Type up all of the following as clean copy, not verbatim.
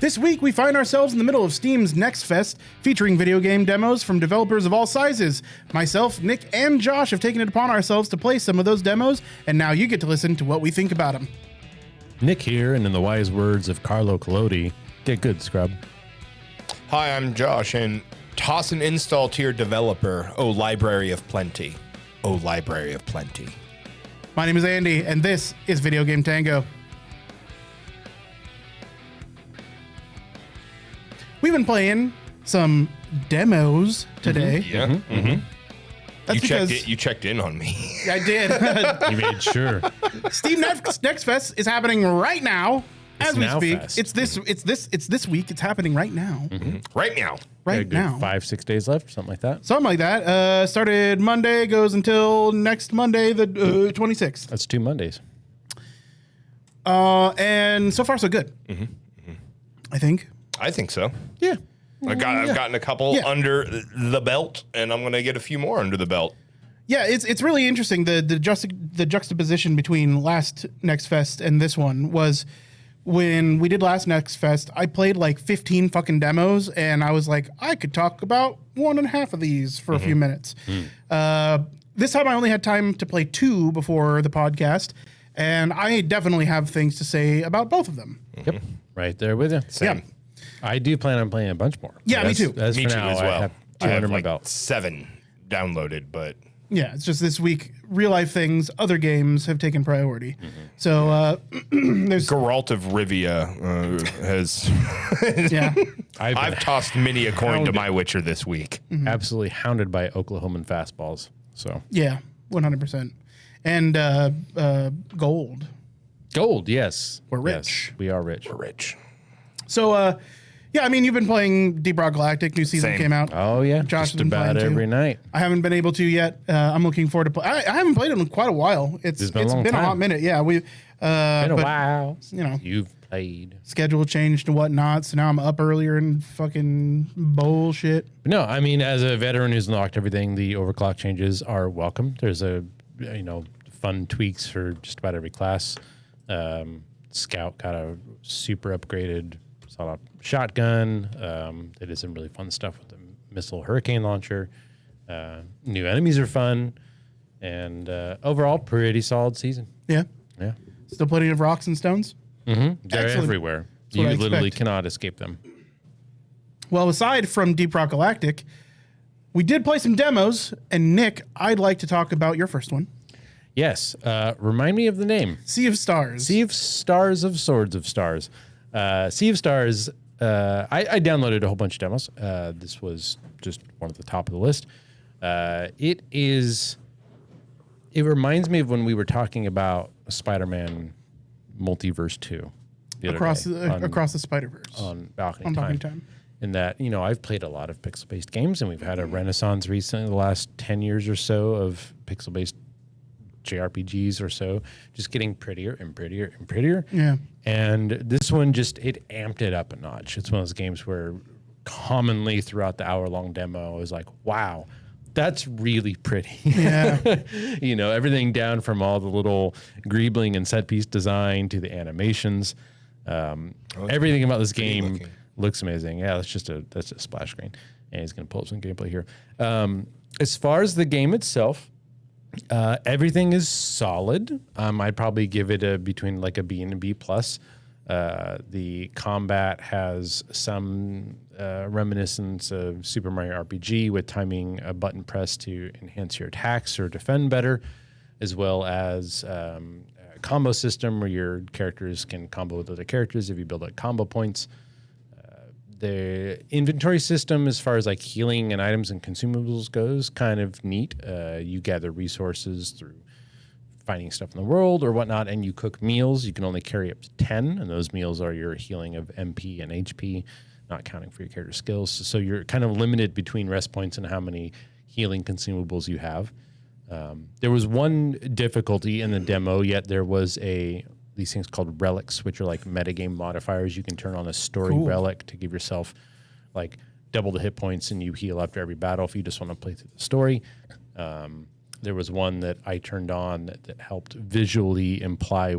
This week, we find ourselves in the middle of Steam's Next Fest, featuring video game demos from developers of all sizes. Myself, Nick, and Josh have taken it upon ourselves to play some of those demos, and now you get to listen to what we think about them. Nick here, and in the wise words of Carlo Collodi, get good, scrub. Hi, I'm Josh, and toss an install to your developer, oh library of plenty. Oh library of plenty. My name is Andy, and this is Video Game Tango. We've been playing some demos today. Yeah. Mm-hmm. That's You checked in on me. I did. You made sure. Steam Next Fest is happening right now as we now speak. fest. It's this week. It's happening right now. Right now. Right now. 5-6 days left, something like that. Something like that. Started Monday, goes until next Monday, the 26th. That's 2 Mondays. And so far so good. I think. I think so. Yeah. I've gotten a couple Yeah. under the belt, and I'm going to get a few more under the belt. Yeah, it's really interesting. The juxtaposition between last Next Fest and this one was when we did last Next Fest, I played like 15 fucking demos, and I was like, I could talk about 1.5 of these for a few minutes. This time I only had time to play 2 before the podcast, and I definitely have things to say about both of them. Yep. Right there with you. Same. Yeah. I do plan on playing a bunch more. Yeah, me too. As Me for too now, as well. I have 2 under my like belt. 7 downloaded, but Yeah, it's just this week, real life things, other games have taken priority. So there's Geralt of Rivia has... yeah. I've tossed many a coin to my Witcher this week. Absolutely hounded by Oklahoman fastballs. So Yeah, 100%. And gold. gold, yes. We're Yes, rich. we are rich. We're rich. So yeah, I mean, you've been playing Deep Rock Galactic. New season Same. came out. Oh yeah, Josh has just been about playing, too. every night. I haven't been able to yet. I'm looking forward to play. I haven't played it in quite a while. It's been a long a time. hot minute. Yeah, we Been a but, while. you know, You've played. schedule changed and whatnot. So now I'm up earlier and fucking bullshit. No, I mean, as a veteran who's unlocked everything, the overclock changes are welcome. There's fun tweaks for just about every class. Scout got a super upgraded sawed-off shotgun. They did some really fun stuff with the missile hurricane launcher. New enemies are fun, and overall, pretty solid season. Yeah, Yeah, still plenty of rocks and stones. they're Excellent. everywhere. That's what You I literally expect. cannot escape them. Well, aside from Deep Rock Galactic, we did play some demos. And Nick, I'd like to talk about your first one, Yes, remind me of the name. Sea of Stars. Sea of Stars of Swords of Stars. Sea of Stars, I downloaded a whole bunch of demos. This was just one at the top of the list. It reminds me of when we were talking about Spider-Man Multiverse 2. The other across day the Spider-Verse on Balcony on Time. Balcony Time. In that, I've played a lot of pixel-based games, and we've had a renaissance recently, the last 10 years or so, of pixel-based JRPGs or so, just getting prettier and prettier and prettier. Yeah. And this one it amped it up a notch. It's one of those games where commonly throughout the hour-long demo, I was like, wow, that's really pretty. Yeah. Everything down from all the little greebling and set piece design to the animations. Everything about this game looking. looks amazing. Yeah, that's just a splash screen. And he's going to pull up some gameplay here. As far as the game itself, everything is solid. I'd probably give it between like a B and a B plus. The combat has some reminiscence of Super Mario RPG with timing a button press to enhance your attacks or defend better, as well as a combo system where your characters can combo with other characters if you build up combo points. The inventory system, as far as like healing and items and consumables goes, kind of neat. You gather resources through finding stuff in the world or whatnot, and you cook meals. You can only carry up to 10, and those meals are your healing of MP and HP, not counting for your character skills. So you're kind of limited between rest points and how many healing consumables you have. There was one difficulty in the demo, yet there was these things called relics, which are like metagame modifiers. You can turn on a story relic to give yourself like double the hit points, and you heal after every battle if you just want to play through the story. There was one that I turned on that helped visually imply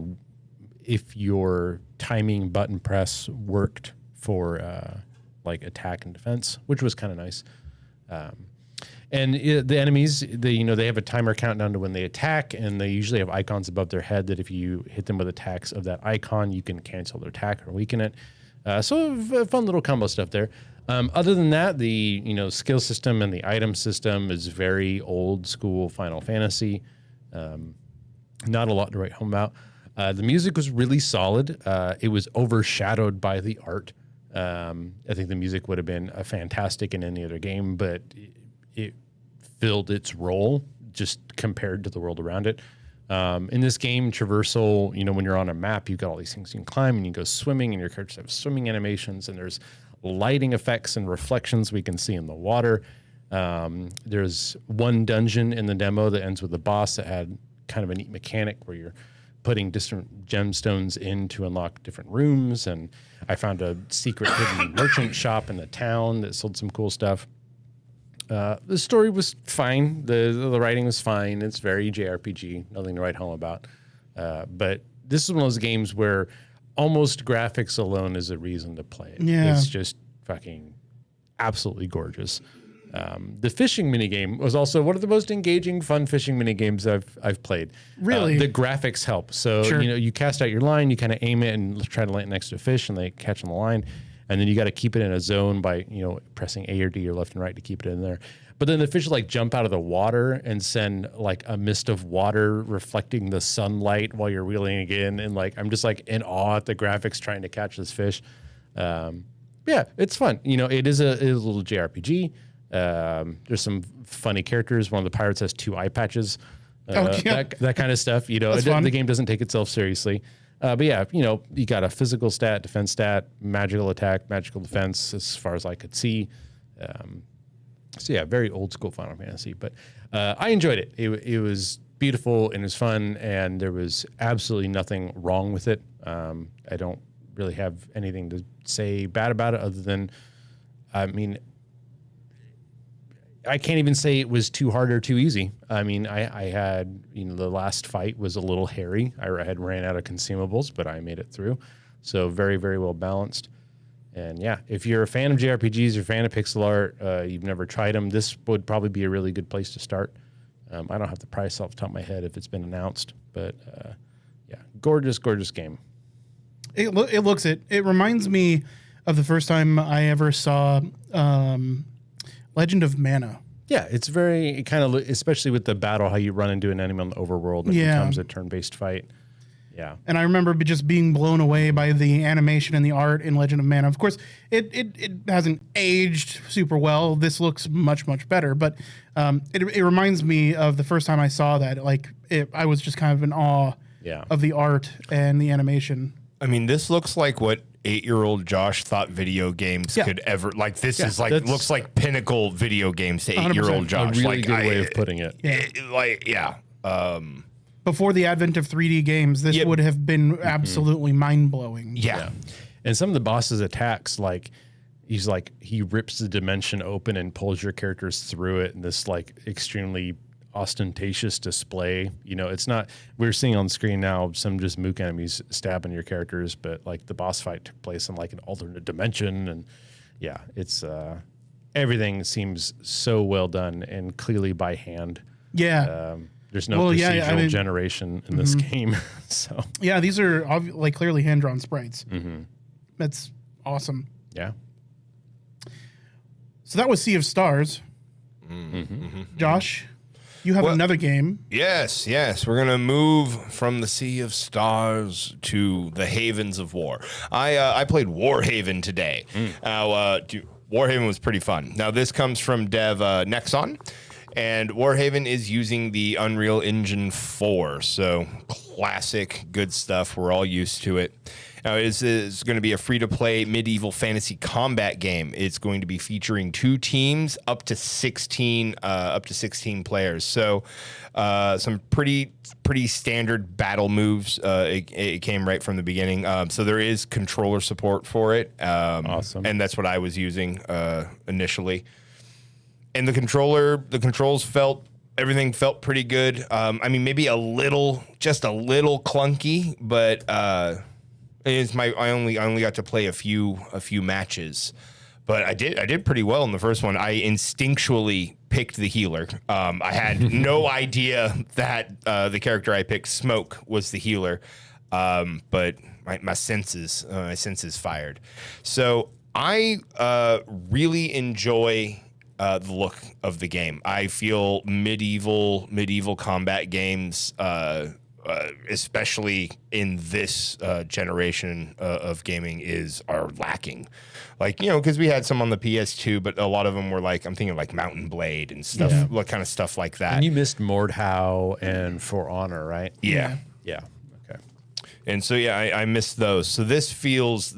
if your timing button press worked for like attack and defense, which was kind of nice. And the enemies, they have a timer countdown to when they attack, and they usually have icons above their head that if you hit them with attacks of that icon, you can cancel their attack or weaken it. So fun little combo stuff there. Other than that, the skill system and the item system is very old school Final Fantasy. Not a lot to write home about. The music was really solid. It was overshadowed by the art. I think the music would have been fantastic in any other game, but it filled its role just compared to the world around it. In this game, traversal, when you're on a map, you've got all these things you can climb, and you go swimming, and your characters have swimming animations, and there's lighting effects and reflections we can see in the water. There's one dungeon in the demo that ends with a boss that had kind of a neat mechanic where you're putting different gemstones in to unlock different rooms. And I found a secret hidden merchant shop in the town that sold some cool stuff. The story was fine. The writing was fine. It's very JRPG, nothing to write home about. But this is one of those games where almost graphics alone is a reason to play it. Yeah. It's just fucking absolutely gorgeous. The fishing minigame was also one of the most engaging, fun fishing minigames I've played. Really? The graphics help. So, Sure. you cast out your line, you kind of aim it and try to land next to a fish, and they catch on the line. And then you got to keep it in a zone by, pressing A or D or left and right to keep it in there. But then the fish like jump out of the water and send like a mist of water reflecting the sunlight while you're reeling it in. And like, I'm just like in awe at the graphics trying to catch this fish. Yeah, it's fun. It is a little JRPG. There's some funny characters. One of the pirates has 2 eye patches. That kind of stuff. The game doesn't take itself seriously. But yeah, you got a physical stat, defense stat, magical attack, magical defense, as far as I could see. So yeah, very old school Final Fantasy. But I enjoyed it. It was beautiful and it was fun, and there was absolutely nothing wrong with it. I don't really have anything to say bad about it other than, I can't even say it was too hard or too easy. I had, the last fight was a little hairy. I had ran out of consumables, but I made it through. So very, very well balanced. And yeah, if you're a fan of JRPGs, you're a fan of pixel art, you've never tried them, this would probably be a really good place to start. I don't have the price off the top of my head if it's been announced, but yeah, gorgeous, gorgeous game. It looks it. It reminds me of the first time I ever saw Legend of Mana. Yeah, it's very kind of, especially with the battle, how you run into an enemy on the overworld and it becomes a turn-based fight. Yeah. And I remember just being blown away by the animation and the art in Legend of Mana. Of course, it hasn't aged super well. This looks much, much better. But it reminds me of the first time I saw that. I was just kind of in awe of the art and the animation. This looks like what 8-year-old Josh thought video games could ever this is looks like pinnacle video games to 8-year-old Josh. A really good way of putting it. Before the advent of 3D games, this would have been absolutely mind-blowing. Yeah. And some of the boss's attacks, he rips the dimension open and pulls your characters through it in this extremely ostentatious display. It's not, we're seeing on screen now some just mook enemies stabbing your characters, but the boss fight took place in an alternate dimension. And yeah, it's everything seems so well done and clearly by hand. Yeah. There's no procedural generation in this game. So yeah, these are clearly hand-drawn sprites. That's awesome. Yeah. So that was Sea of Stars. Josh, you have another game. Yes. We're going to move from the Sea of Stars to the Havens of War. I played Warhaven today. Warhaven was pretty fun. Now, this comes from dev Nexon, and Warhaven is using the Unreal Engine 4. So classic, good stuff. We're all used to it. Now, it is going to be a free-to-play medieval fantasy combat game. It's going to be featuring 2 teams, up to 16 players. So, some pretty standard battle moves. It came right from the beginning. So there is controller support for it. Awesome. And that's what I was using initially. And everything felt pretty good. Maybe just a little clunky, but I only got to play a few matches, but I did pretty well in the first one. I instinctually picked the healer. I had no idea that the character I picked, Smoke, was the healer, but my senses fired. So I really enjoy the look of the game. I feel medieval combat games, especially in this generation of gaming, are lacking. Like, because we had some on the PS2, but a lot of them were like, I'm thinking like Mountain Blade and stuff, what kind of stuff like that. And you missed Mordhau and For Honor, right? Yeah. Yeah. Okay. And so I missed those. So this feels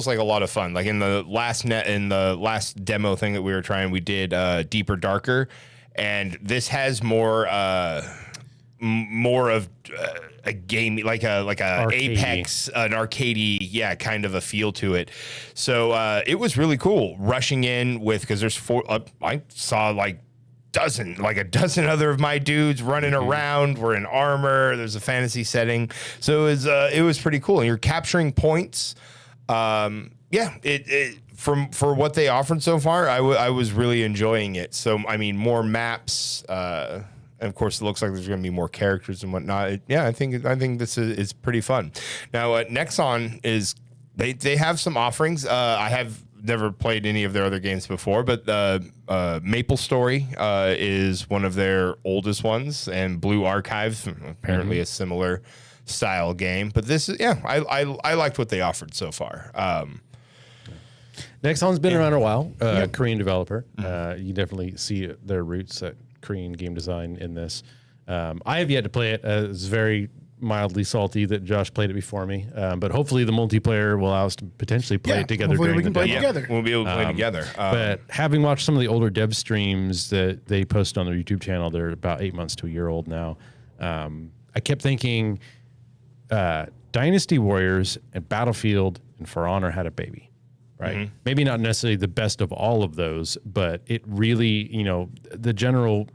like a lot of fun. Like in the last demo thing that we were trying, we did Deeper Darker, and this has more of a game, like a Arcadey. Apex, an arcadey, kind of a feel to it. So it was really cool rushing in because there's I saw like a dozen other of my dudes running around. We're in armor. There's a fantasy setting, so it was pretty cool. And you're capturing points. For what they offered so far, I was really enjoying it. So I mean, more maps. And of course, it looks like there's going to be more characters and whatnot. I think this is pretty fun. Now, Nexon is they have some offerings. I have never played any of their other games before, but Maple Story is one of their oldest ones, and Blue Archive, apparently a similar style game. But this is I liked what they offered so far. Nexon's been around a while. Korean developer. You definitely see their roots at Korean game design in this. I have yet to play it. It's very mildly salty that Josh played it before me, but hopefully the multiplayer will allow us to potentially play it together. Hopefully during we can the play demo. together. We'll be able to play together. But having watched some of the older dev streams that they post on their YouTube channel, they're about 8 months to a year old now. I kept thinking Dynasty Warriors and Battlefield and For Honor had a baby. Right. Maybe not necessarily the best of all of those, but it really, the general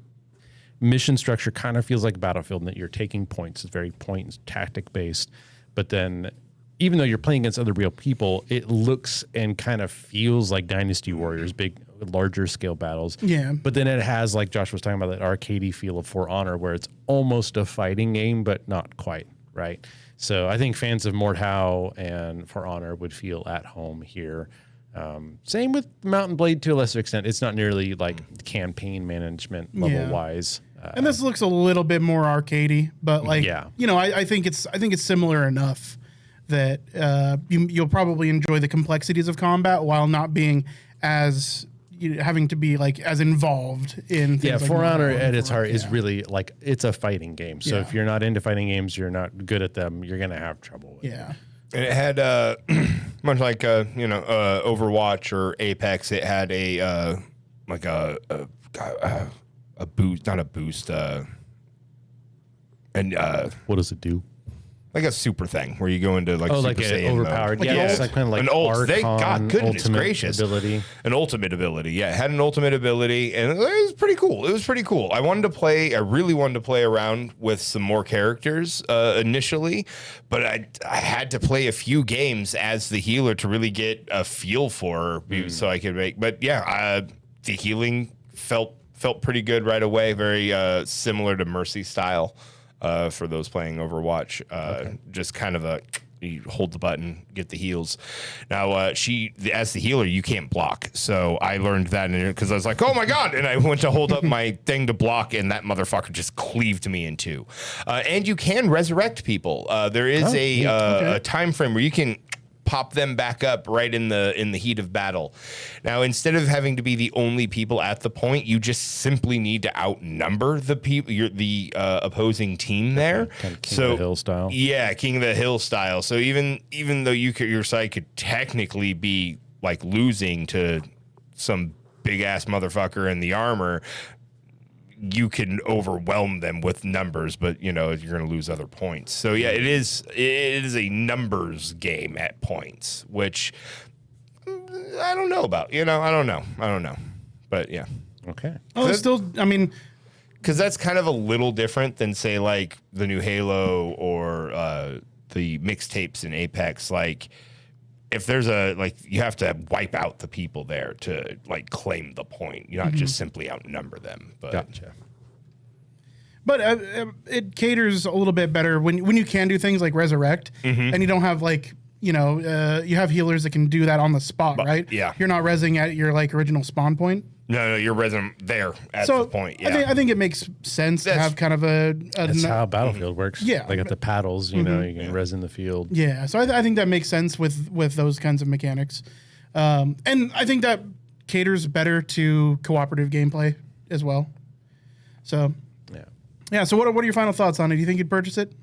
mission structure kind of feels like Battlefield in that you're taking points. It's very point and tactic based. But then even though you're playing against other real people, it looks and kind of feels like Dynasty Warriors, big, larger scale battles. Yeah. But then it has, like Josh was talking about, that arcadey feel of For Honor where it's almost a fighting game, but not quite. Right. So I think fans of Mordhau and For Honor would feel at home here. Same with Mountain Blade to a lesser extent. It's not nearly like campaign management level wise. And this looks a little bit more arcadey, but I think it's similar enough that you'll probably enjoy the complexities of combat while not being as having to be like as involved in things. For Honor at its heart is really like it's a fighting game. So if you're not into fighting games, you're not good at them, you're gonna have trouble with it. And it had much like Overwatch or Apex. It had a boost, not a boost, and What does it do? like a super thing where you go into like like Super an Saiyan overpowered, mode. it's like kind of like an ult. Thank Archon, God, goodness ultimate gracious, ability. An ultimate ability. Yeah, it had an ultimate ability, and it was pretty cool. I really wanted to play around with some more characters initially, but I had to play a few games as the healer to really get a feel for her, so I could make. But the healing felt pretty good right away. Very similar to Mercy style. For those playing Overwatch, just kind of you hold the button, get the heals. Now, as the healer, you can't block. So I learned that because I was like, oh my God. And I went to hold up my thing to block, and that motherfucker just cleaved me in two. And you can resurrect people. There is a time frame where you can pop them back up right in the heat of battle. Now, instead of having to be the only people at the point, you just simply need to outnumber the opposing team there. Kind of King of the Hill style. Yeah, King of the Hill style. So even though your side could technically be like losing to some big ass motherfucker in the armor, you can overwhelm them with numbers, but you're going to lose other points. So it is a numbers game at points, which I don't know about. I don't know, but yeah. Okay. Oh, it's still. I mean, because that's kind of a little different than say like the new Halo or the mixtapes in Apex, like if there's you have to wipe out the people there to like claim the point. You not just simply outnumber them. But Gotcha. But it caters a little bit better when you can do things like resurrect, and you don't have you have healers that can do that on the spot, right? yeah. You're not resing at your like original spawn point. No, you're resident there at the point. Yeah. I think it makes sense to have kind of That's how Battlefield works. Yeah. Like at the paddles, you know, you can res in the field. Yeah, so I think that makes sense with those kinds of mechanics, and I think that caters better to cooperative gameplay as well. So yeah. So what are your final thoughts on it? Do you think you'd purchase it?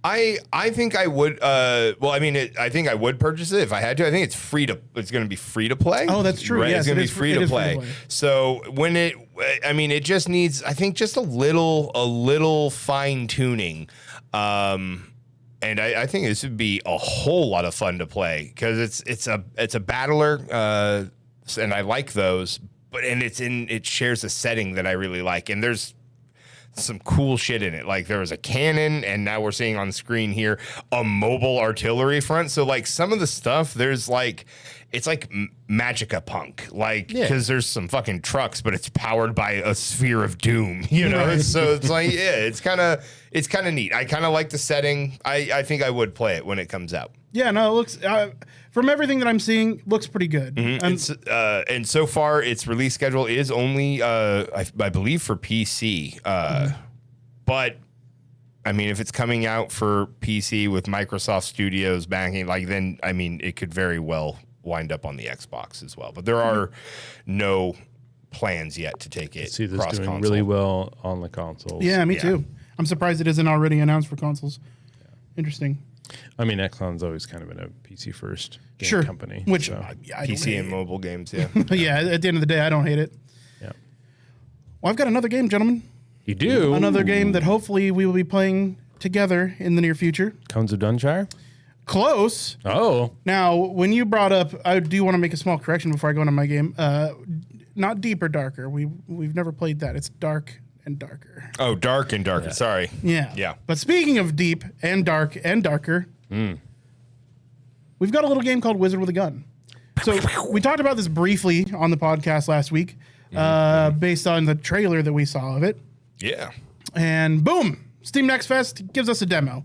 I think I would. Well, I mean, I think I would purchase it if I had to. I think it's going to be free to play. Oh, that's true. Right? Yes, it's going to be free to play. So when it just needs, I think, just a little fine tuning. And I think this would be a whole lot of fun to play because it's a battler, and I like those. But it shares a setting that I really like, and there's some cool shit in it. Like there was a cannon, and now we're seeing on screen here a mobile artillery front. So like some of the stuff, there's like it's like Magica Punk, like because there's some fucking trucks, but it's powered by a sphere of doom, you know. Right. So it's like it's kind of neat. I kind of like the setting. I think I would play it when it comes out. Yeah, no, it looks from everything that I'm seeing, looks pretty good. And so far, its release schedule is only, I believe, for PC. But I mean, if it's coming out for PC with Microsoft Studios backing, then I mean, it could very well wind up on the Xbox as well. But there are no plans yet to take it. See this doing really well on the consoles. Yeah, me too. I'm surprised it isn't already announced for consoles. Yeah. Interesting. I mean, Xclon's always kind of been a PC first company. Which PC and mobile games, yeah. Yeah, at the end of the day, I don't hate it. Yeah. Well, I've got another game, gentlemen. You do? Another game that hopefully we will be playing together in the near future. Cones of Dunshire? Close. Oh. Now, when you brought up, I do want to make a small correction before I go into my game. Not Deep or Darker. We've never played that. It's Dark and Darker. Oh, Dark and Darker. Yeah. Sorry. Yeah. Yeah. But speaking of Deep and Dark and Darker, we've got a little game called Wizard with a Gun. So we talked about this briefly on the podcast last week, based on the trailer that we saw of it. Yeah. And boom, Steam Next Fest gives us a demo.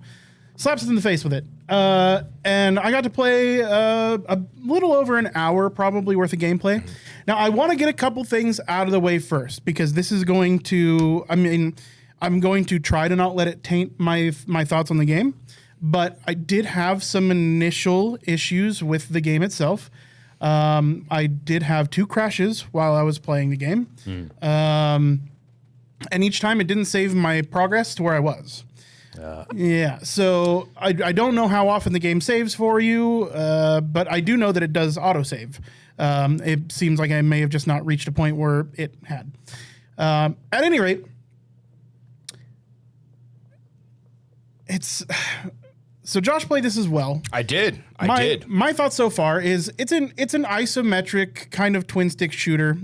Slaps us in the face with it. And I got to play a little over an hour probably worth of gameplay. Now, I want to get a couple things out of the way first because this is going to, I'm going to try to not let it taint my thoughts on the game. But I did have some initial issues with the game itself. I did have 2 crashes while I was playing the game. And each time it didn't save my progress to where I was. Yeah, so I don't know how often the game saves for you, but I do know that it does autosave. It seems like I may have just not reached a point where it had. At any rate, so Josh played this as well. I did. I did. My thoughts so far is it's an isometric kind of twin stick shooter.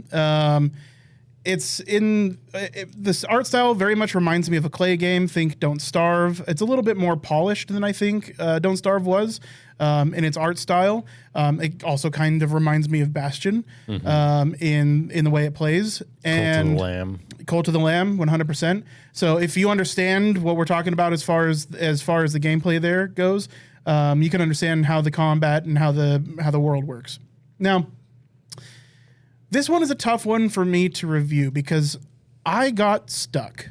This art style very much reminds me of a Clay game. Think Don't Starve. It's a little bit more polished than I think Don't Starve was in its art style. It also kind of reminds me of Bastion in the way it plays. And Cult of the Lamb, 100%. So if you understand what we're talking about as far as the gameplay there goes, you can understand how the combat and how the world works. Now, this one is a tough one for me to review because I got stuck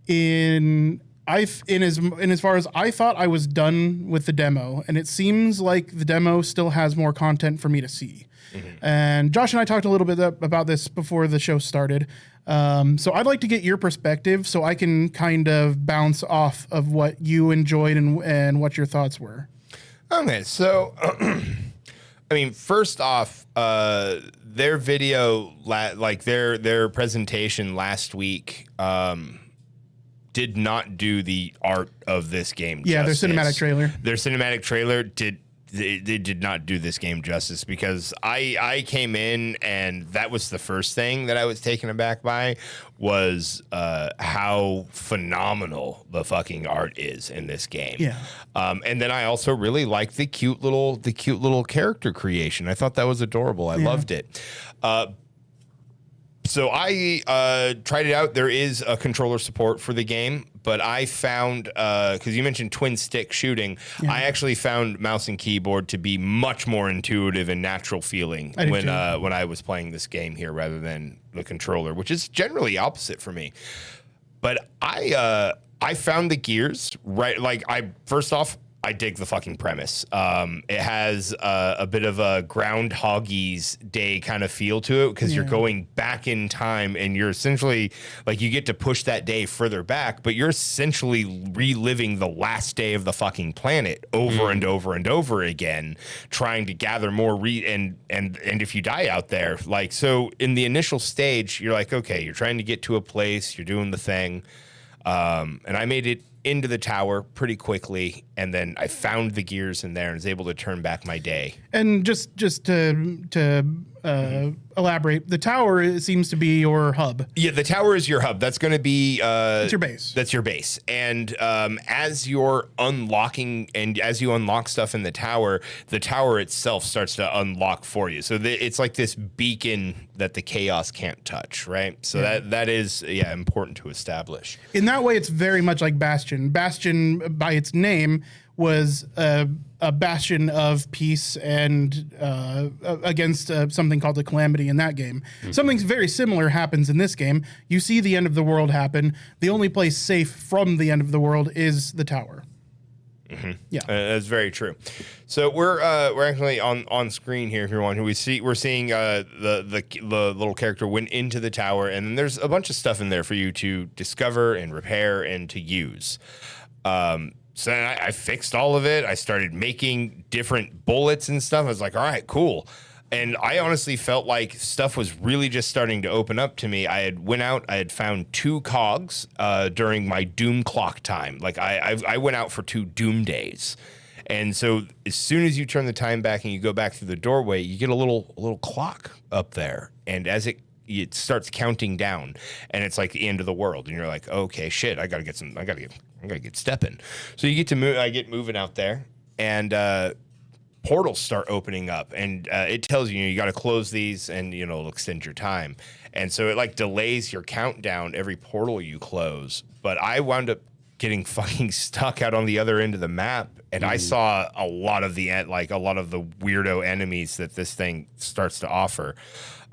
in as far as I thought I was done with the demo, and it seems like the demo still has more content for me to see. And Josh and I talked a little bit about this before the show started. So I'd like to get your perspective so I can kind of bounce off of what you enjoyed and what your thoughts were. Okay, so I mean, first off, their video, their presentation last week, did not do the art of this game. Yeah, justice. their cinematic trailer. Their cinematic trailer they did not do this game justice, because I came in and that was the first thing that I was taken aback by was how phenomenal the fucking art is in this game. Yeah. And then I also really liked the cute little character creation. I thought that was adorable. I loved it. So I tried it out. There is a controller support for the game, but I found, because you mentioned twin stick shooting, I actually found mouse and keyboard to be much more intuitive and natural feeling when I was playing this game here rather than the controller, which is generally opposite for me. But I found the gears right. Like first off, I dig the fucking premise. It has a bit of a Groundhoggy's Day kind of feel to it, because you're going back in time and you're essentially like, you get to push that day further back, but you're essentially reliving the last day of the fucking planet over and over and over again, trying to gather more and if you die out there, like, so in the initial stage, you're like, okay, you're trying to get to a place, you're doing the thing. And I made it into the tower pretty quickly, and then I found the gears in there and was able to turn back my day. And just to elaborate, the tower seems to be your hub. Yeah, the tower is your hub. That's going to be It's your base. That's your base. And as you're unlocking and as you unlock stuff in the tower itself starts to unlock for you. So it's like this beacon that the chaos can't touch, right? So that is important to establish. In that way, it's very much like Bastion. Bastion, by its name, was a bastion of peace and against something called the Calamity in that game. Something very similar happens in this game. You see the end of the world happen. The only place safe from the end of the world is the tower. Yeah, that's very true. So we're actually on screen here. If you're one who we're seeing the little character went into the tower, and then there's a bunch of stuff in there for you to discover and repair and to use. So I fixed all of it. I started making different bullets and stuff. I was like, all right, cool. And I honestly felt like stuff was really just starting to open up to me. I had found 2 cogs during my Doom clock time. Like I went out for 2 Doom days. And so as soon as you turn the time back and you go back through the doorway, you get a little clock up there. And as it starts counting down, and it's like the end of the world. And you're like, okay, shit, I gotta get stepping. So you get to move. I get moving out there, and portals start opening up, and it tells you got to close these, and it'll extend your time. And so it like delays your countdown every portal you close. But I wound up getting fucking stuck out on the other end of the map, and I saw a lot of the weirdo enemies that this thing starts to offer.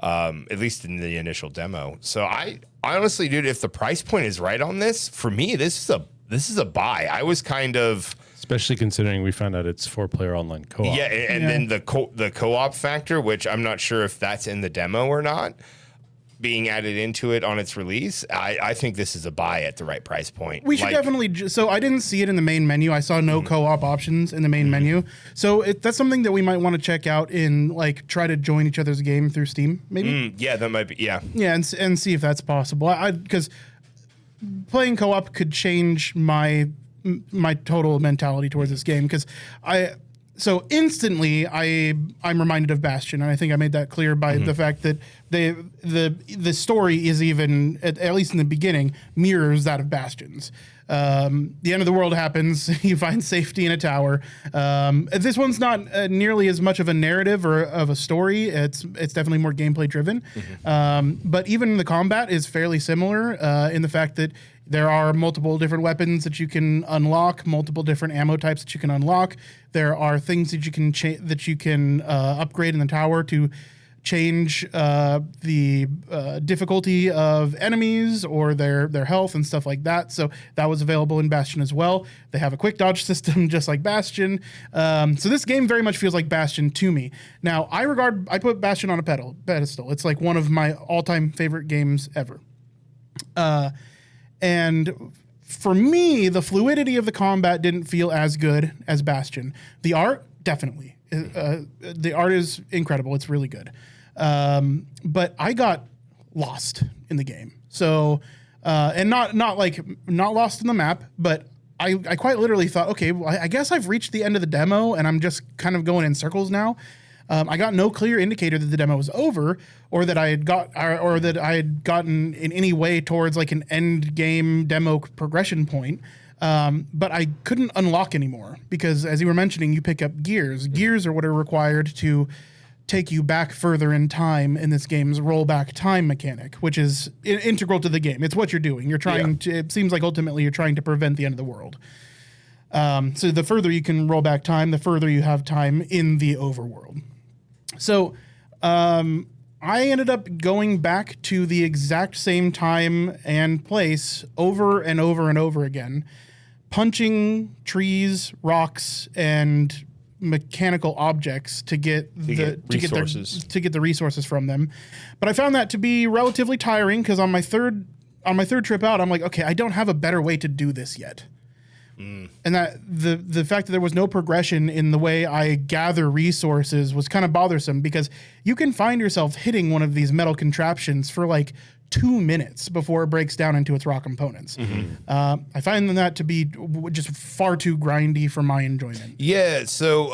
At least in the initial demo. So I honestly, dude, if the price point is right on this, for me, this is a buy. I was kind of, especially considering we found out it's 4-player online co-op. Yeah, and then the co-op factor, which I'm not sure if that's in the demo or not, being added into it on its release. I think this is a buy at the right price point. We should definitely. So I didn't see it in the main menu. I saw no co-op options in the main menu. So that's something that we might want to check out in like try to join each other's game through Steam, maybe. Yeah, that might be. Yeah. Yeah, and see if that's possible. Because playing co-op could change my total mentality towards this game, because so instantly I'm reminded of Bastion, and I think I made that clear by the fact that the story is even at least in the beginning mirrors that of Bastion's. The end of the world happens. You find safety in a tower. This one's not nearly as much of a narrative or of a story. It's definitely more gameplay driven. But even the combat is fairly similar in the fact that there are multiple different weapons that you can unlock, multiple different ammo types that you can unlock. There are things that you can upgrade in the tower to change the difficulty of enemies or their health and stuff like that. So that was available in Bastion as well. They have a quick dodge system just like Bastion. So this game very much feels like Bastion to me. Now, I put Bastion on a pedestal. It's like one of my all-time favorite games ever. And for me, the fluidity of the combat didn't feel as good as Bastion. The art, definitely. The art is incredible. It's really good. But I got lost in the game. So, and not lost in the map, but I quite literally thought, okay, well, I guess I've reached the end of the demo and I'm just kind of going in circles now. I got no clear indicator that the demo was over, or that I had gotten in any way towards like an end game demo progression point. But I couldn't unlock anymore because, as you were mentioning, you pick up gears. Gears are what are required to take you back further in time in this game's rollback time mechanic, which is integral to the game. It's what you're doing. You're trying to. It seems like ultimately you're trying to prevent the end of the world. So the further you can roll back time, the further you have time in the overworld. So I ended up going back to the exact same time and place over and over and over again, punching trees, rocks, and mechanical objects to get the resources from them. But I found that to be relatively tiring because on my third trip out, I'm like, okay, I don't have a better way to do this yet. And that the fact that there was no progression in the way I gather resources was kind of bothersome because you can find yourself hitting one of these metal contraptions for like 2 minutes before it breaks down into its raw components. I find that to be just far too grindy for my enjoyment. Yeah, so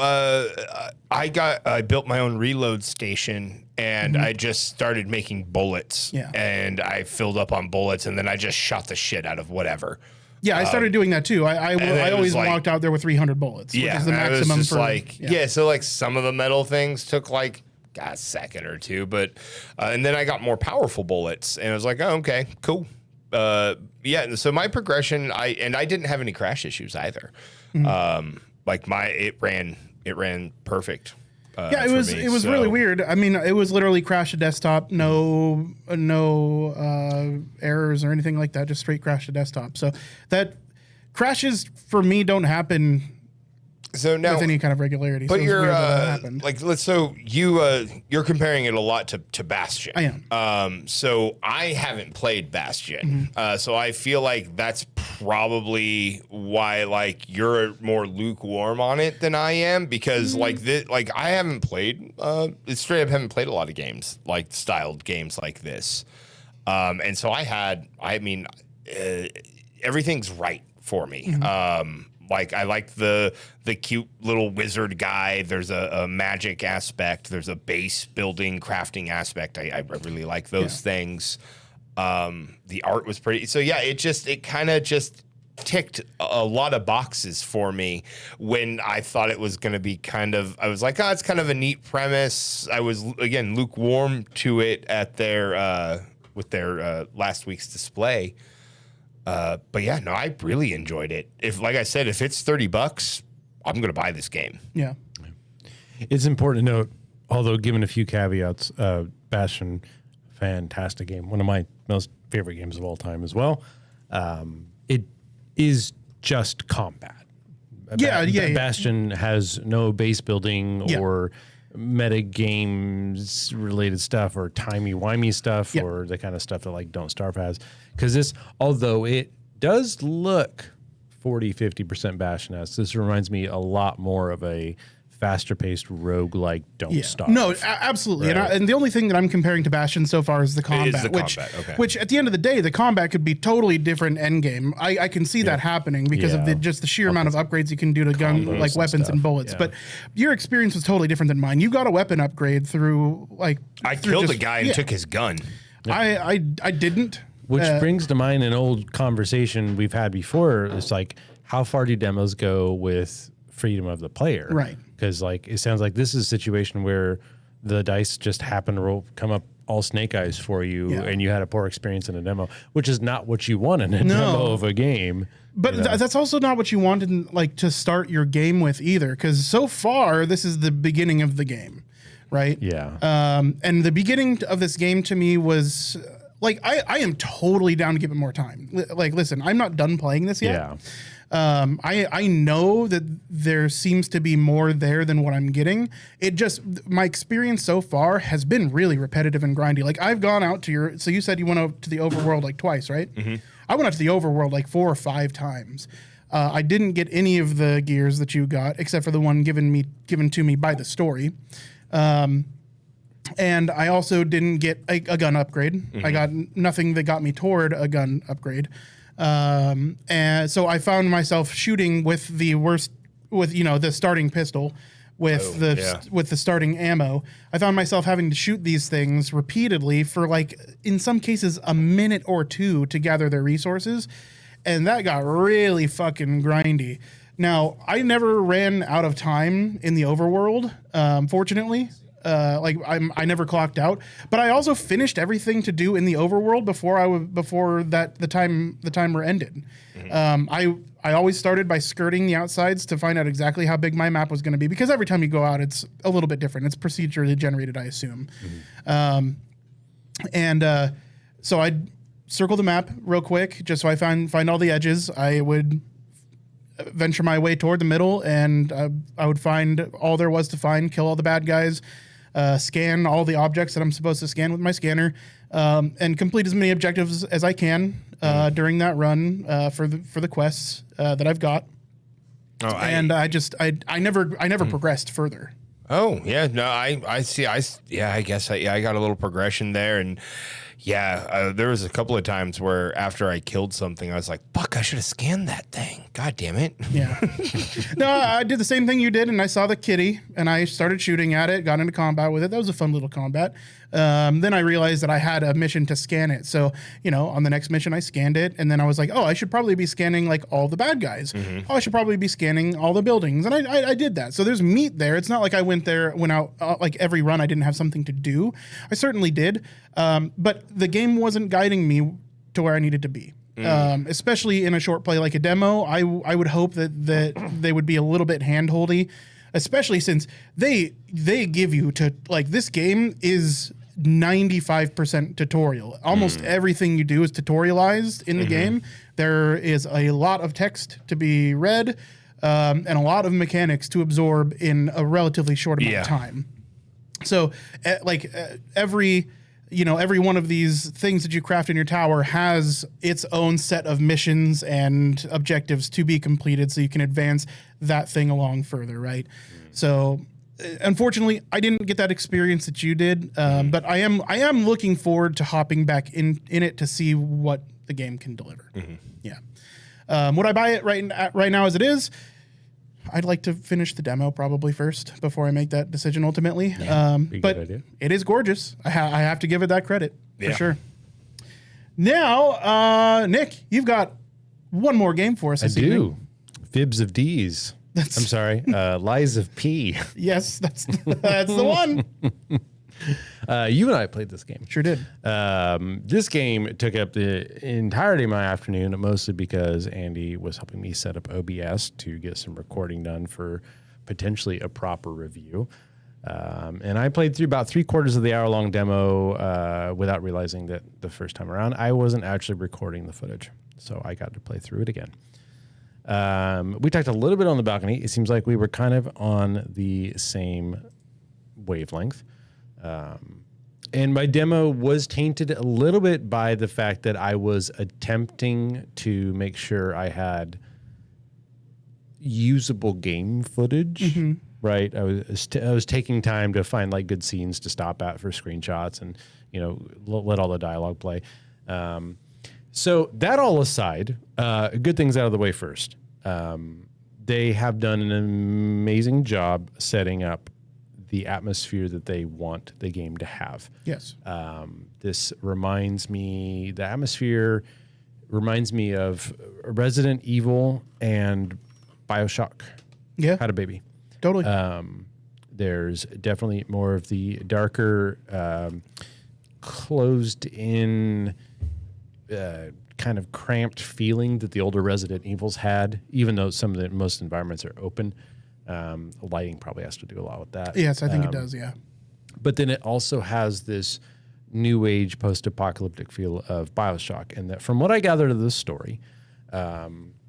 I built my own reload station and I just started making bullets. Yeah. And I filled up on bullets and then I just shot the shit out of whatever. Yeah, I started doing that too. I always walked out there with 300 bullets, which is the maximum for. So like some of the metal things took like a second or two, but and then I got more powerful bullets, and I was like, oh, okay, cool. So my progression, I didn't have any crash issues either. It ran perfect. It was really weird. I mean, it was literally crash a desktop, no errors or anything like that, just straight crash a desktop. So that crashes for me don't happen now, with any kind of regularity. But so you're comparing it a lot to Bastion. I am. So I haven't played Bastion. So I feel like that's probably why like you're more lukewarm on it than I am, because I haven't played straight up haven't played a lot of games like styled games like this. And so everything's right for me. Like I like the cute little wizard guy. There's a magic aspect. There's a base building crafting aspect. I really like those things. The art was pretty. So yeah, it kind of just ticked a lot of boxes for me when I thought it was going to be I was like, it's kind of a neat premise. I was again lukewarm to it at with their last week's display. But yeah, no, I really enjoyed it. Like I said, if it's $30, I'm going to buy this game. Yeah. It's important to note, although given a few caveats, Bastion, fantastic game. One of my most favorite games of all time as well. It is just combat. Bastion has no base building or meta games related stuff or timey-wimey stuff or the kind of stuff that like Don't Starve has. Because this, although it does look 40-50% Bastion-esque, this reminds me a lot more of a faster paced roguelike Don't Starve. No, absolutely. Right. And the only thing that I'm comparing to Bastion so far is the combat, which at the end of the day, the combat could be totally different endgame. I can see that happening because of the sheer amount of upgrades you can do to gun like weapons and bullets. But your experience was totally different than mine. You got a weapon upgrade through like I killed a guy and took his gun. I didn't. Which brings to mind an old conversation we've had before. It's like, how far do demos go with freedom of the player? Right. Because like it sounds like this is a situation where the dice just happen to come up all snake eyes for you, and you had a poor experience in a demo, which is not what you want in a demo of a game. But that's also not what you wanted like to start your game with either, because so far this is the beginning of the game, right? Yeah. And the beginning of this game to me was like I am totally down to give it more time. Like, listen, I'm not done playing this yet. Yeah. I know that there seems to be more there than what I'm getting. It just, my experience so far has been really repetitive and grindy. Like I've gone out to so you said you went out to the overworld like twice, right? Mm-hmm. I went out to the overworld like 4 or 5 times. I didn't get any of the gears that you got, except for the one given to me by the story. And I also didn't get a gun upgrade. Mm-hmm. I got nothing that got me toward a gun upgrade. And so I found myself shooting with the worst, with the starting pistol, with the starting ammo. I found myself having to shoot these things repeatedly for like in some cases a minute or two to gather their resources, and that got really fucking grindy. Now I never ran out of time in the overworld, fortunately. I never clocked out, but I also finished everything to do in the overworld before the timer ended. I always started by skirting the outsides to find out exactly how big my map was going to be, because every time you go out, it's a little bit different. It's procedurally generated, I assume. So I'd circle the map real quick just so I find all the edges. I would venture my way toward the middle, and I would find all there was to find, kill all the bad guys, scan all the objects that I'm supposed to scan with my scanner, and complete as many objectives as I can during that run for the quests that I've got. I never progressed further. Oh yeah, no, I see. I guess I got a little progression there, and there was a couple of times where after I killed something, I was like, "Fuck, I should have scanned that thing." God damn it. Yeah. No, I did the same thing you did, and I saw the kitty, and I started shooting at it, got into combat with it. That was a fun little combat. Then I realized that I had a mission to scan it. So, on the next mission, I scanned it, and then I was like, oh, I should probably be scanning like all the bad guys. Oh, I should probably be scanning all the buildings. And I did that. So there's meat there. It's not like I went out like every run I didn't have something to do. I certainly did. But the game wasn't guiding me to where I needed to be. Especially in a short play like a demo, I would hope that they would be a little bit hand-holdy, especially since they give you to, like, this game is 95% tutorial. Almost everything you do is tutorialized in the game. There is a lot of text to be read, and a lot of mechanics to absorb in a relatively short amount of time. So, every one of these things that you craft in your tower has its own set of missions and objectives to be completed, so you can advance that thing along further, right? So, unfortunately, I didn't get that experience that you did, but I am looking forward to hopping back in it to see what the game can deliver. Yeah. Would I buy it right now as it is? I'd like to finish the demo probably first before I make that decision ultimately. But it is gorgeous. I have to give it that credit for sure. Now, Nick, you've got one more game for us. I do. Fibs of D's. I'm sorry. Lies of P. Yes, that's the one. You and I played this game. Sure did. This game took up the entirety of my afternoon, mostly because Andy was helping me set up OBS to get some recording done for potentially a proper review. And I played through about 3/4 of the hour-long demo without realizing that the first time around I wasn't actually recording the footage. So I got to play through it again. We talked a little bit on the balcony. It seems like we were kind of on the same wavelength. And my demo was tainted a little bit by the fact that I was attempting to make sure I had usable game footage, right? I was taking time to find like good scenes to stop at for screenshots and, let all the dialogue play. So that all aside, good things out of the way first. They have done an amazing job setting up the atmosphere that they want the game to have. Yes. The atmosphere reminds me of Resident Evil and BioShock. Yeah. Had a baby. Totally. There's definitely more of the darker, closed in, kind of cramped feeling that the older Resident Evils had, even though most environments are open. Lighting probably has to do a lot with that. Yes, I think it does, yeah. But then it also has this new age post-apocalyptic feel of BioShock. And that, from what I gathered of this story,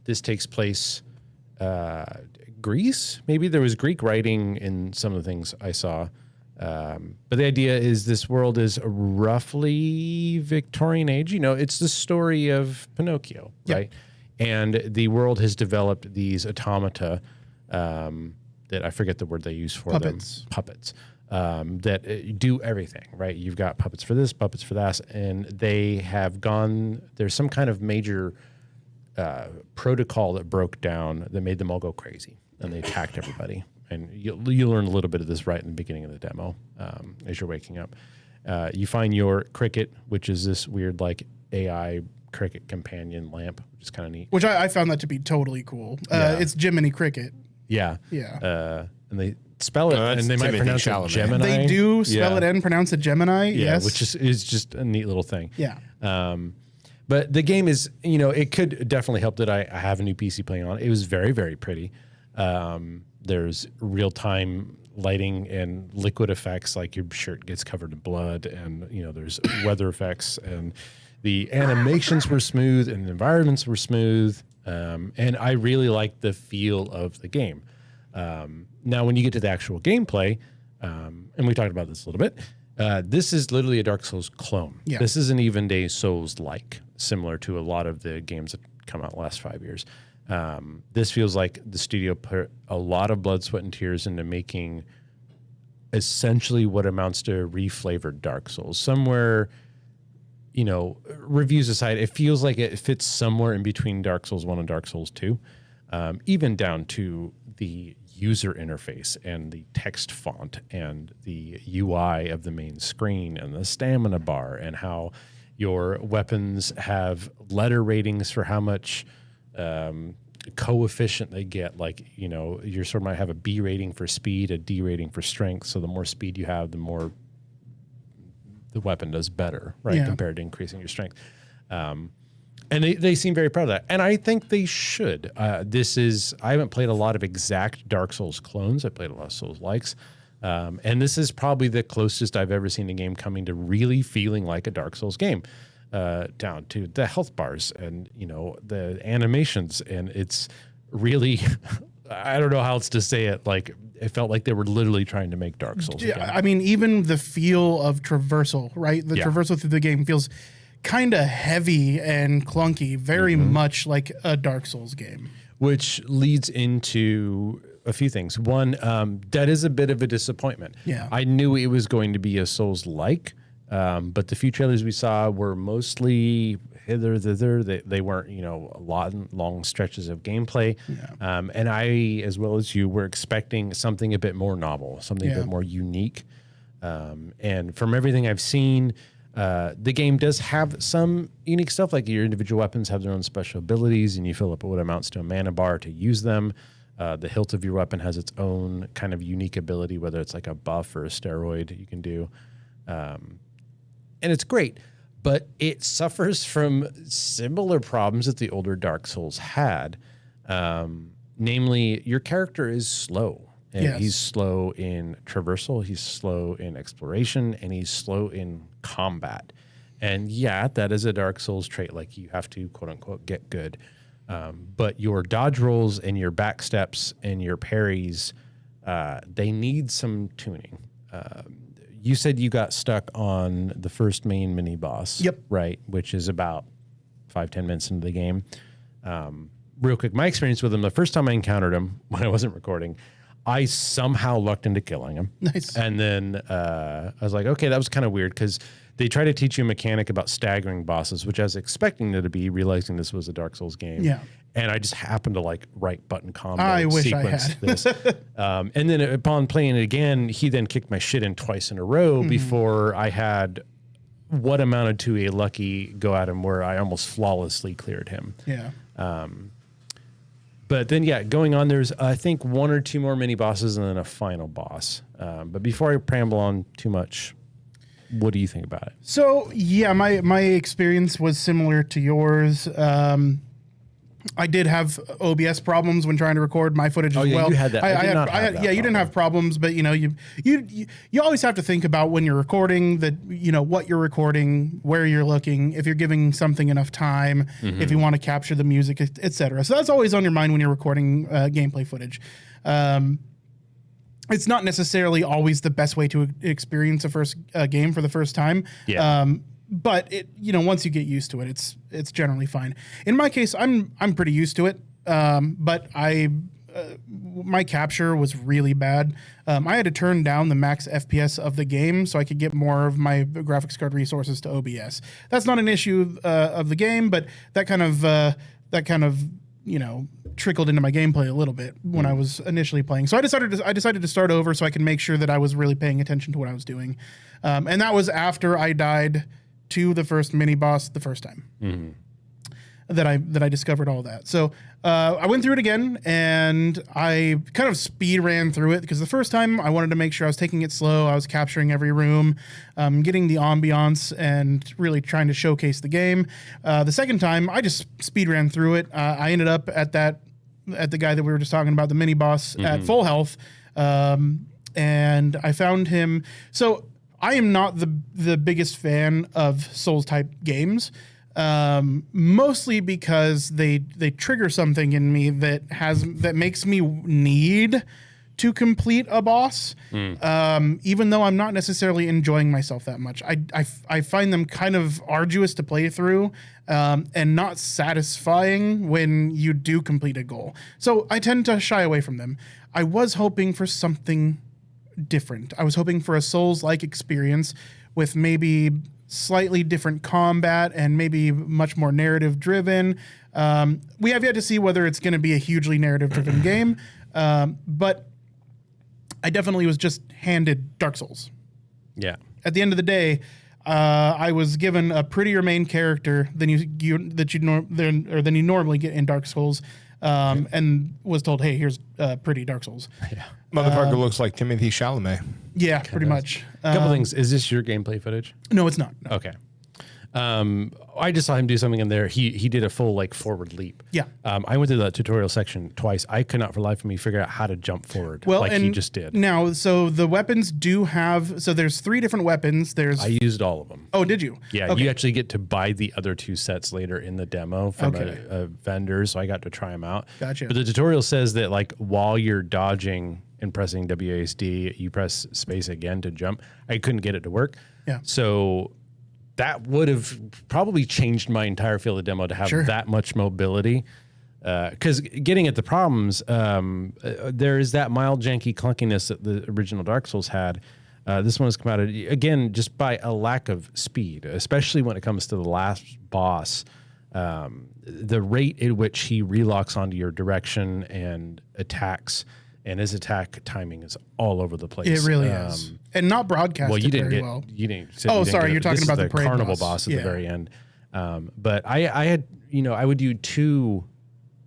this takes place Greece. Maybe there was Greek writing in some of the things I saw. But the idea is this world is roughly Victorian age. It's the story of Pinocchio, right? And the world has developed these automata that I forget the word they use for puppets. them. Puppets. That do everything, right? You've got puppets for this, puppets for that, and they have gone. There's some kind of major protocol that broke down that made them all go crazy, and they attacked everybody. And you learn a little bit of this right in the beginning of the demo as you're waking up. You find your cricket, which is this weird like AI cricket companion lamp, which is kind of neat. Which I found that to be totally cool. It's Jiminy Cricket. Yeah. Yeah. And they spell it, and they might pronounce it Gemini. They do spell it and pronounce it Gemini. Yeah, yes. which is just a neat little thing. Yeah. But the game is, it could definitely help that I have a new PC playing on. It was very, very pretty. There's real-time lighting and liquid effects, like your shirt gets covered in blood, and there's weather effects, and the animations were smooth and the environments were smooth, and I really liked the feel of the game. Now, when you get to the actual gameplay, and we talked about this a little bit, this is literally a Dark Souls clone. Yeah. This isn't even a Souls-like, similar to a lot of the games that come out the last 5 years. This feels like the studio put a lot of blood, sweat, and tears into making essentially what amounts to reflavored Dark Souls. Somewhere, reviews aside, it feels like it fits somewhere in between Dark Souls 1 and Dark Souls 2, even down to the user interface and the text font and the UI of the main screen and the stamina bar and how your weapons have letter ratings for how much coefficient they get. Like, your sword might have a B rating for speed, a D rating for strength. So the more speed you have, the more the weapon does better, right? Yeah. Compared to increasing your strength. And they seem very proud of that. And I think they should. I haven't played a lot of exact Dark Souls clones. I played a lot of Souls likes. And this is probably the closest I've ever seen a game coming to really feeling like a Dark Souls game. Down to the health bars and the animations, and it's really I don't know how else to say it. Like, it felt like they were literally trying to make Dark Souls again. I mean, even the feel of traversal, right? The traversal through the game feels kind of heavy and clunky, very much like a Dark Souls game. Which leads into a few things. One, that is a bit of a disappointment. Yeah. I knew it was going to be a Souls-like. But the few trailers we saw were mostly hither, thither. They weren't, a lot long stretches of gameplay. Yeah. And I, as well as you, were expecting something a bit more novel, something a bit more unique. And from everything I've seen, the game does have some unique stuff, like your individual weapons have their own special abilities, and you fill up what amounts to a mana bar to use them. The hilt of your weapon has its own kind of unique ability, whether it's like a buff or a steroid you can do. And it's great, but it suffers from similar problems that the older Dark Souls had. Namely, your character is slow. And he's slow in traversal, he's slow in exploration, and he's slow in combat. And that is a Dark Souls trait. Like, you have to, quote unquote, get good. But your dodge rolls and your back steps and your parries, they need some tuning. You said you got stuck on the first main mini boss. Yep. Right, which is about 5-10 minutes into the game. Real quick, my experience with him, the first time I encountered him when I wasn't recording, I somehow lucked into killing him. Nice. And then I was like, okay, that was kind of weird, because they try to teach you a mechanic about staggering bosses, which I was expecting there to be, realizing this was a Dark Souls game. Yeah. And I just happened to right button combo I wish I sequence had. this. And then upon playing it again, he then kicked my shit in twice in a row before I had what amounted to a lucky go at him where I almost flawlessly cleared him. Yeah. But then, going on, there's, I think, one or two more mini bosses and then a final boss. But before I preamble on too much, what do you think about it? So, my experience was similar to yours. I did have OBS problems when trying to record my footage as well. You had that. You didn't have problems, but you always have to think about when you're recording that, what you're recording, where you're looking, if you're giving something enough time, if you want to capture the music, etc. So that's always on your mind when you're recording gameplay footage. It's not necessarily always the best way to experience a first game for the first time. Yeah. But it, once you get used to it, it's generally fine. In my case, I'm pretty used to it. But my capture was really bad. I had to turn down the max FPS of the game so I could get more of my graphics card resources to OBS. That's not an issue of the game, but that kind of that kind of, trickled into my gameplay a little bit when I was initially playing. So I decided to start over so I could make sure that I was really paying attention to what I was doing. And that was after I died to the first mini boss the first time. That I discovered all that. So I went through it again, and I kind of speed ran through it because the first time I wanted to make sure I was taking it slow. I was capturing every room, getting the ambiance, and really trying to showcase the game. The second time, I just speed ran through it. I ended up at the guy that we were just talking about, the mini boss, at full health, and I found him. So I am not the biggest fan of Souls type games. Mostly because they trigger something in me that makes me need to complete a boss, even though I'm not necessarily enjoying myself that much. I find them kind of arduous to play through, and not satisfying when you do complete a goal. So I tend to shy away from them. I was hoping for something different. I was hoping for a Souls-like experience with maybe slightly different combat and maybe much more narrative driven. We have yet to see whether it's going to be a hugely narrative driven game, but I definitely was just handed Dark Souls. Yeah. At the end of the day, I was given a prettier main character than you normally get in Dark Souls, and was told, "Hey, here's pretty Dark Souls." Yeah. Motherfucker looks like Timothy Chalamet. Yeah, pretty much. A couple things. Is this your gameplay footage? No, it's not. No. Okay. I just saw him do something in there. He did a full forward leap. Yeah. I went through the tutorial section twice. I could not for the life of me figure out how to jump forward like he just did. Now, so the weapons do have, so there's 3 different weapons. I used all of them. Oh, did you? Yeah, Okay. you actually get to buy the other 2 sets later in the demo from a vendor, so I got to try them out. Gotcha. But the tutorial says that while you're dodging and pressing WASD, you press space again to jump. I couldn't get it to work. Yeah. So that would have probably changed my entire field of demo to have that much mobility. Because getting at the problems, there is that mild janky clunkiness that the original Dark Souls had. This one has come out again just by a lack of speed, especially when it comes to the last boss. The rate at which he relocks onto your direction and attacks, and his attack timing is all over the place. It really is, and not broadcasted. Well, you didn't very get. well. You didn't. Oh, sorry, you're this talking is about the parade carnival boss boss at the very end. But I had, I would do 2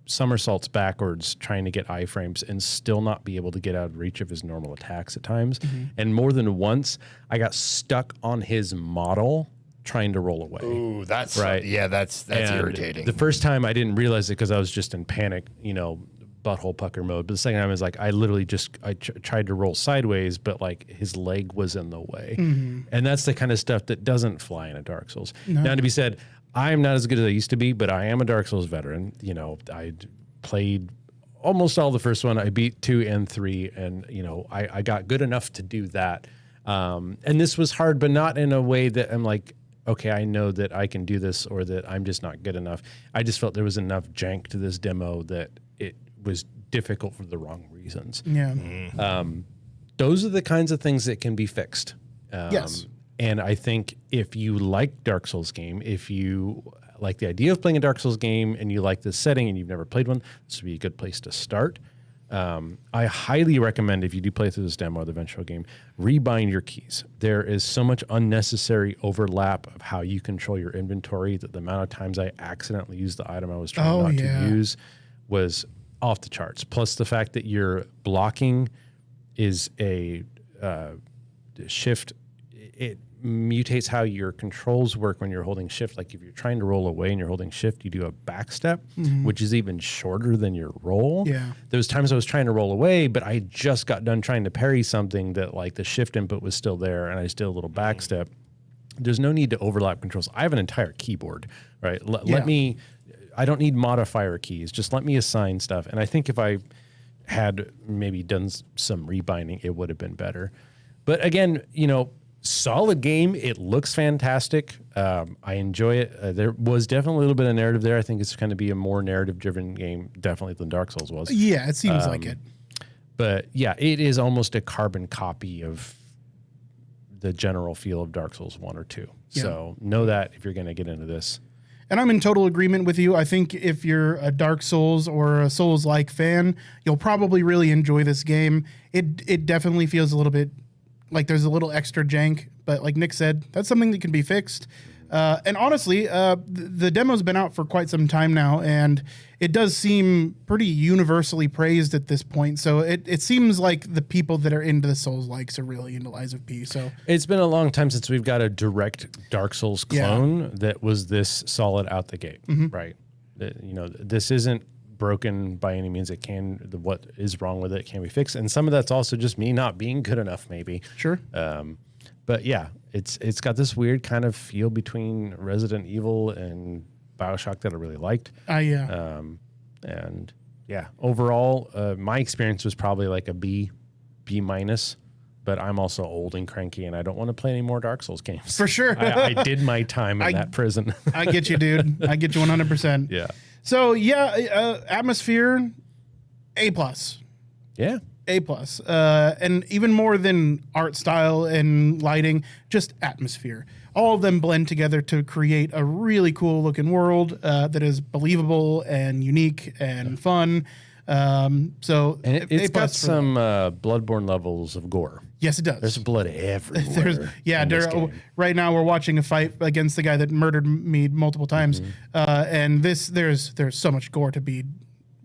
somersaults backwards trying to get iframes and still not be able to get out of reach of his normal attacks at times. And more than once, I got stuck on his model trying to roll away. Ooh, that's right. Yeah, that's And irritating. The first time I didn't realize it because I was just in panic, butthole pucker mode. But the second time I was I literally just tried to roll sideways, but his leg was in the way. And that's the kind of stuff that doesn't fly in a Dark Souls. Now, to be said, I am not as good as I used to be, but I am a Dark Souls veteran. I played almost all the first one. I beat 2 and 3, and I got good enough to do that. And this was hard, but not in a way that I'm okay, I know that I can do this, or that I'm just not good enough. I just felt there was enough jank to this demo that it was difficult for the wrong reasons. Yeah. Those are the kinds of things that can be fixed. Yes. And I think if you like Dark Souls game, if you like the idea of playing a Dark Souls game and you like this setting and you've never played one, this would be a good place to start. I highly recommend, if you do play through this demo of the eventual game, rebind your keys. There is so much unnecessary overlap of how you control your inventory that the amount of times I accidentally used the item I was trying not to use was off the charts. Plus the fact that your blocking is a shift. It mutates how your controls work when you're holding shift. If you're trying to roll away and you're holding shift, you do a back step, which is even shorter than your roll. Yeah. There's times I was trying to roll away, but I just got done trying to parry something that the shift input was still there, and I just did a little back step. There's no need to overlap controls. I have an entire keyboard, right? Let me, I don't need modifier keys. Just let me assign stuff. And I think if I had maybe done some rebinding, it would have been better. But again, solid game. It looks fantastic. I enjoy it. There was definitely a little bit of narrative there. I think it's going to be a more narrative-driven game, definitely than Dark Souls was. Yeah, it seems like it. But yeah, it is almost a carbon copy of the general feel of Dark Souls 1 or 2. Yeah. So know that if you're going to get into this. And I'm in total agreement with you. I think if you're a Dark Souls or a Souls-like fan, you'll probably really enjoy this game. It definitely feels a little bit like there's a little extra jank, but like Nick said, that's something that can be fixed. And honestly, the demo's been out for quite some time now, and it does seem pretty universally praised at this point. So it seems like the people that are into the Souls-likes are really into Lies of P. So it's been a long time since we've got a direct Dark Souls clone that was this solid out the gate, right? This isn't broken by any means. What is wrong with it can be fixed, and some of that's also just me not being good enough, maybe. Sure. But yeah, it's got this weird kind of feel between Resident Evil and BioShock that I really liked. And yeah, overall, my experience was probably like a B minus. But I'm also old and cranky, and I don't want to play any more Dark Souls games. For sure. I did my time in that prison. I get you, dude. I get you 100%. Yeah. So yeah, atmosphere, A+. Yeah. A+. And even more than art style and lighting, just atmosphere. All of them blend together to create a really cool looking world that is believable and unique and fun. So it's got some Bloodborne levels of gore. Yes, it does. There's blood everywhere. Right now we're watching a fight against the guy that murdered me multiple times, and there's so much gore to be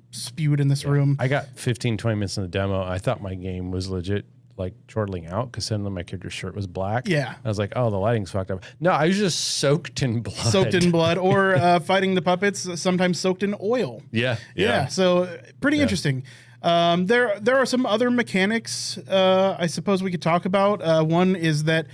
spewed in this room. I got 15, 20 minutes in the demo. I thought my game was legit like chortling out because suddenly my character's shirt was black. Yeah. I was like, oh, the lighting's fucked up. No, I was just soaked in blood. Soaked in blood, or fighting the puppets, sometimes soaked in oil. Yeah. So pretty interesting. There are some other mechanics I suppose we could talk about. One is that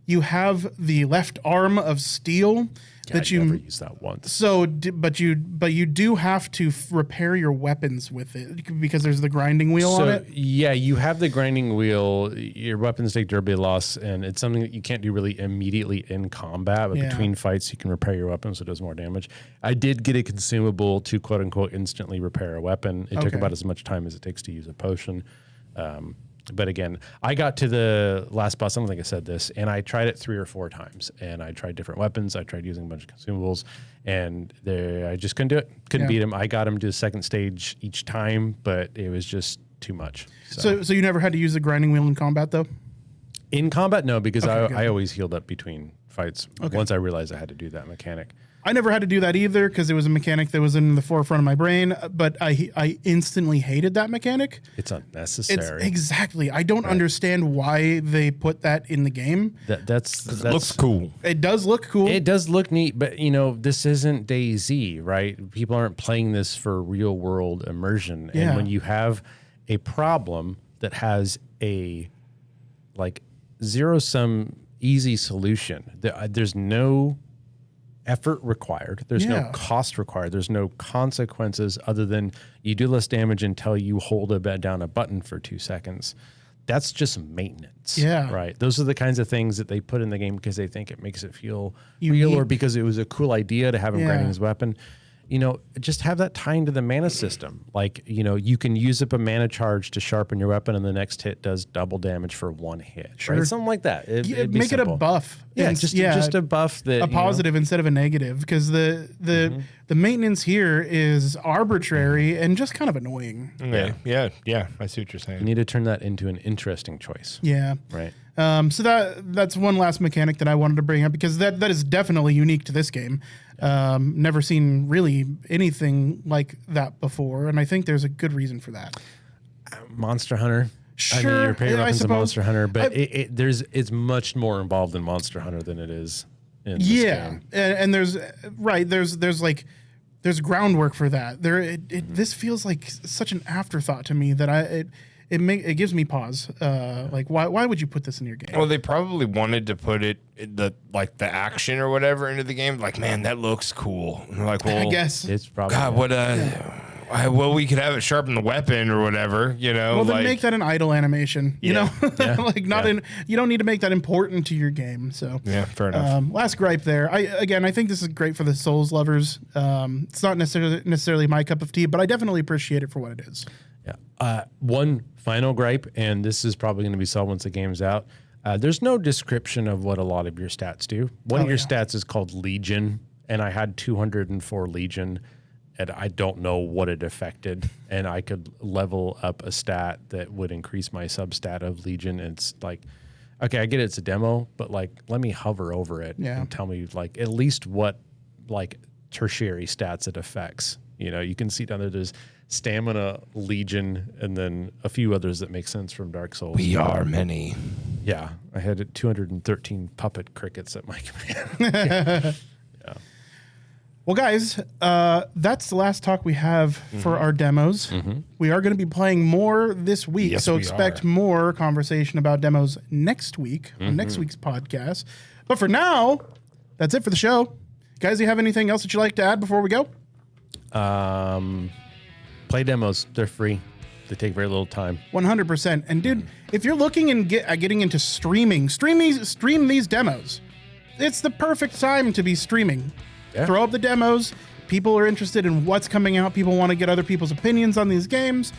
you have the left arm of steel that you never used that once. So, but you do have to repair your weapons with it because there's the grinding wheel on it. Yeah, you have the grinding wheel. Your weapons take durability loss, and it's something that you can't do really immediately in combat. But between fights, you can repair your weapon so it does more damage. I did get a consumable to quote unquote instantly repair a weapon. It took about as much time as it takes to use a potion. But again, I got to the last boss, I don't think I said this, and I tried it 3 or 4 times. And I tried different weapons. I tried using a bunch of consumables, and I just couldn't do it. Couldn't beat him. I got him to the second stage each time, but it was just too much. So you never had to use the grinding wheel in combat, though? In combat, no, because I always healed up between fights once I realized I had to do that mechanic. I never had to do that either because it was a mechanic that was in the forefront of my brain, but I instantly hated that mechanic. It's unnecessary. Exactly. I don't understand why they put that in the game. That's it looks cool. It does look cool. It does look neat, but this isn't DayZ, right? People aren't playing this for real world immersion. Yeah. And when you have a problem that has a like zero-sum easy solution, there's no effort required. There's no cost required. There's no consequences other than you do less damage until you hold down a button for 2 seconds. That's just maintenance. Yeah. Right. Those are the kinds of things that they put in the game because they think it makes it feel real or because it was a cool idea to have him grinding his weapon. Just have that tie into the mana system. Like, you can use up a mana charge to sharpen your weapon and the next hit does double damage for 1 hit. Sure. Right? Something like that. Make it a buff. Yeah, just a buff that a positive instead of a negative, because the maintenance here is arbitrary and just kind of annoying. Yeah. I see what you're saying. You need to turn that into an interesting choice. Yeah. Right. So that's one last mechanic that I wanted to bring up because that is definitely unique to this game. Never seen really anything like that before, and I think there's a good reason for that. Monster Hunter. Sure, I mean, your favorite weapon's a Monster Hunter, but it's much more involved in Monster Hunter than it is in this game. And there's groundwork for that. This feels like such an afterthought to me that it gives me pause. Like why would you put this in your game? Well, they probably wanted to put it the action or whatever into the game. Like, man, that looks cool. And they're like, well, I guess it's probably God, well, we could have it sharpen the weapon or whatever, Well, then make that an idle animation, you know? Like you don't need to make that important to your game. So yeah, fair enough. Last gripe there. I think this is great for the Souls lovers. It's not necessarily my cup of tea, but I definitely appreciate it for what it is. Yeah. One final gripe, and this is probably going to be solved once the game's out. There's no description of what a lot of your stats do. One of your stats is called Legion, and I had 204 Legion, and I don't know what it affected, and I could level up a stat that would increase my substat of Legion. And it's like, okay, I get it's a demo, but like, let me hover over it and tell me like at least what like tertiary stats it affects. You know, you can see down there there's stamina, Legion, and then a few others that make sense from Dark Souls. We are many. Yeah, I had 213 puppet crickets at my command. Well, guys, that's the last talk we have for our demos. We are going to be playing more this week, Yes, so we expect are. more conversation about demos next week on next week's podcast. But for now, that's it for the show. Guys, do you have anything else that you'd like to add before we go? Play demos; they're free. They take very little time. 100%. And dude, if you're looking and getting into stream these demos. It's the perfect time to be streaming. Yeah. Throw up the demos. People are interested in what's coming out. People want to get other people's opinions on these games.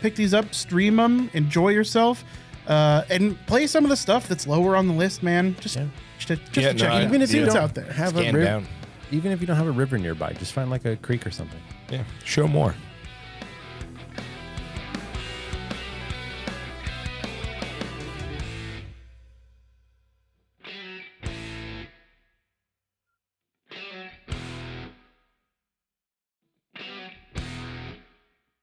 Pick these up, stream them, enjoy yourself, and play some of the stuff that's lower on the list, man. Just to check it. Even if it's out there. Have Scan down. even if you don't have a river nearby, just find like a creek or something. Yeah. Show more.